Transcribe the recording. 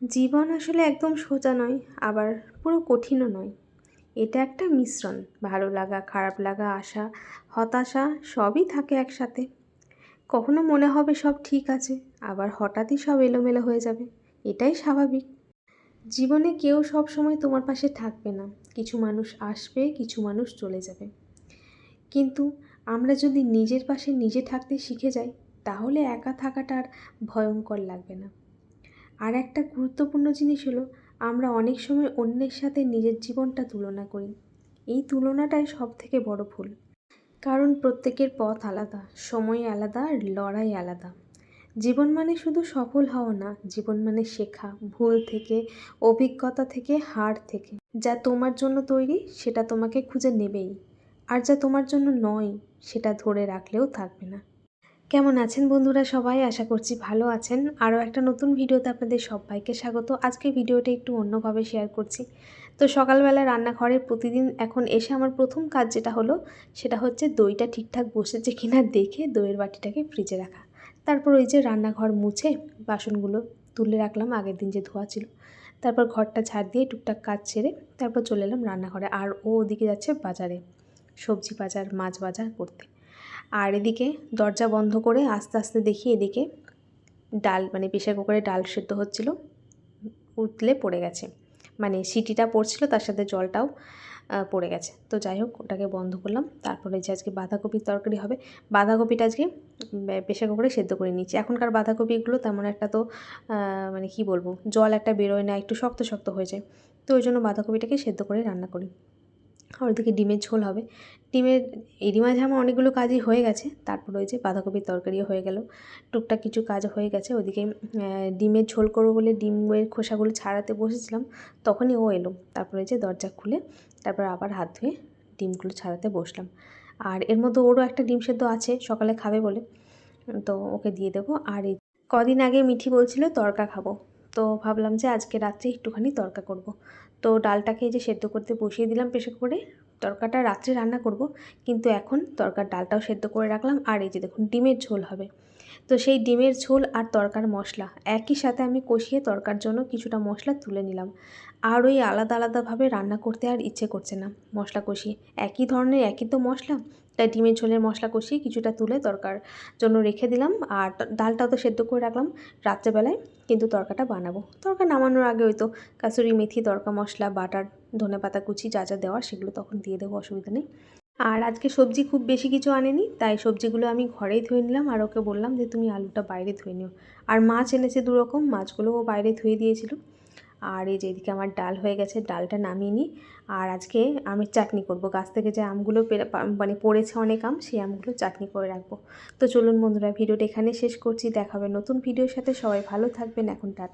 জীবন আসলে একদম সোজা নয়, আবার পুরো কঠিনও নয়। এটা একটা মিশ্রণ। ভালো লাগা, খারাপ লাগা, আশা, হতাশা সবই থাকে একসাথে। কখনো মনে হবে সব ঠিক আছে, আবার হঠাৎই সব এলোমেলো হয়ে যাবে। এটাই স্বাভাবিক। জীবনে কেউ সব সময় তোমার পাশে থাকবে না। কিছু মানুষ আসবে, কিছু মানুষ চলে যাবে। কিন্তু আমরা যদি নিজের পাশে নিজে থাকতে শিখে যাই, তাহলে একা থাকাটা আর ভয়ঙ্কর লাগবে না। আর একটা গুরুত্বপূর্ণ জিনিস হলো, আমরা অনেক সময় অন্যের সাথে নিজের জীবনটা তুলনা করি। এই তুলনাটাই সব থেকে বড় ভুল। কারণ প্রত্যেকের পথ আলাদা, সময় আলাদা, আর লড়াই আলাদা। জীবন মানে শুধু সফল হওয়া না, জীবন মানে শেখা, ভুল থেকে, অভিজ্ঞতা থেকে, হার থেকে। যা তোমার জন্য তৈরি সেটা তোমাকে খুঁজে নেবেই, আর যা তোমার জন্য নয় সেটা ধরে রাখলেও থাকবে না। কেমন আছেন বন্ধুরা সবাই? আশা করছি ভালো আছেন। আরও একটা নতুন ভিডিওতে আপনাদের সবাইকে স্বাগত। আজকে ভিডিওটা একটু অন্যভাবে শেয়ার করছি। তো সকালবেলা রান্নাঘরে প্রতিদিন এখন এসে আমার প্রথম কাজ যেটা হলো, সেটা হচ্ছে দইটা ঠিকঠাক বসেছে কিনা দেখে দইয়ের বাটিটাকে ফ্রিজে রাখা। তারপর ওই যে রান্নাঘর মুছে বাসনগুলো তুলে রাখলাম, আগের দিন যে ধোয়া ছিল। তারপর ঘরটা ঝাড় দিয়ে টুকটাক কাজ ছেড়ে তারপর চলে এলাম রান্নাঘরে। আর ও ওদিকে যাচ্ছে বাজারে, সবজি বাজার, মাছ বাজার করতে। আর এদিকে দরজা বন্ধ করে আস্তে আস্তে দেখি এদিকে ডাল, মানে প্রেশার কুকারে ডাল সেদ্ধ হচ্ছিল, উতলে পড়ে গেছে। মানে সিটিটা পড়ছিল, তার সাথে জলটাও পড়ে গেছে। তো যাই হোক, ওটাকে বন্ধ করলাম। তারপরে যে আজকে বাঁধাকপির তরকারি হবে, বাঁধাকপিটা আজকে প্রেশার কুকারে সেদ্ধ করে নিচ্ছি। এখনকার বাঁধাকপিগুলো তেমন একটা তো মানে কি বলবো, জল একটা বেরোয় না, একটু শক্ত শক্ত হয়ে যায়। তো ওই জন্য বাঁধাকপিটাকে সেদ্ধ করে রান্না করি। আর ওদিকে ডিমের ঝোল হবে। ডিমের এরই মাঝে আমার অনেকগুলো কাজই হয়ে গেছে। তারপর ওই যে বাঁধাকপির তরকারিও হয়ে গেল, টুকটাক কিছু কাজ হয়ে গেছে। ওদিকে ডিমের ঝোল করবো বলে ডিমের খোসাগুলো ছাড়াতে বসেছিলাম, তখনই ও এলো। তারপরে যে দরজা খুলে তারপর আবার হাত ধুয়ে ডিমগুলো ছাড়াতে বসলাম। আর এর মধ্যে ওরও একটা ডিম সেদ্ধ আছে, সকালে খাবে বলে, তো ওকে দিয়ে দেবো। আর এই কদিন আগে মিঠি বলছিল তড়কা খাবো, তো ভাবলাম যে আজকে রাত্রে একটুখানি তড়কা করব। তো ডালটাকে এই যে সেদ্ধ করতে বসিয়ে দিলাম প্রেসার কুকারে। তড়কাটা রাত্রে রান্না করব, কিন্তু এখন তড়কার ডালটাও সেদ্ধ করে রাখলাম। আর এই যে দেখুন, ডিমের ঝোল হবে। তো সেই ডিমের ঝোল আর তড়কার মশলা একই সাথে আমি কষিয়ে তড়কার জন্য কিছুটা মশলা তুলে নিলাম। আর ওই আলাদা আলাদাভাবে রান্না করতে আর ইচ্ছে করছে না। মশলা কষিয়ে একই ধরনের, একই তো মশলা, তাই ডিমের ঝোলের মশলা কষিয়ে কিছুটা তুলে তড়কার জন্য রেখে দিলাম। আর ডালটাও তো সেদ্ধ করে রাখলাম রাত্রেবেলায়, কিন্তু তড়কাটা বানাবো। তড়কা নামানোর আগে ওই তো কাসুরি মেথি, তড়কা মশলা, বাটার, ধনেপাতা কুচি যা যা দেওয়ার সেগুলো তখন দিয়ে দেবো, অসুবিধা নেই। আর আজকে সবজি খুব বেশি কিছু আনেনি, তাই সবজিগুলো আমি ঘরেই ধুয়ে নিলাম। আর ওকে বললাম যে তুমি আলুটা বাইরে ধুয়ে নিও। আর মাছ এনেছে 2 রকম, মাছগুলোও বাইরে ধুয়ে দিয়েছিল। আর এই যে এদিকে আমার ডাল হয়ে গেছে, ডালটা নামিয়ে নিই। আর আজকে আমের চাটনি করব। গাছ থেকে যে আমগুলো মানে পড়েছে অনেক আম, সেই আমগুলো চাটনি করে রাখবো। তো চলুন বন্ধুরা, ভিডিওটা এখানে শেষ করছি। দেখা হবে নতুন ভিডিওর সাথে। সবাই ভালো থাকবেন। এখন টাটা।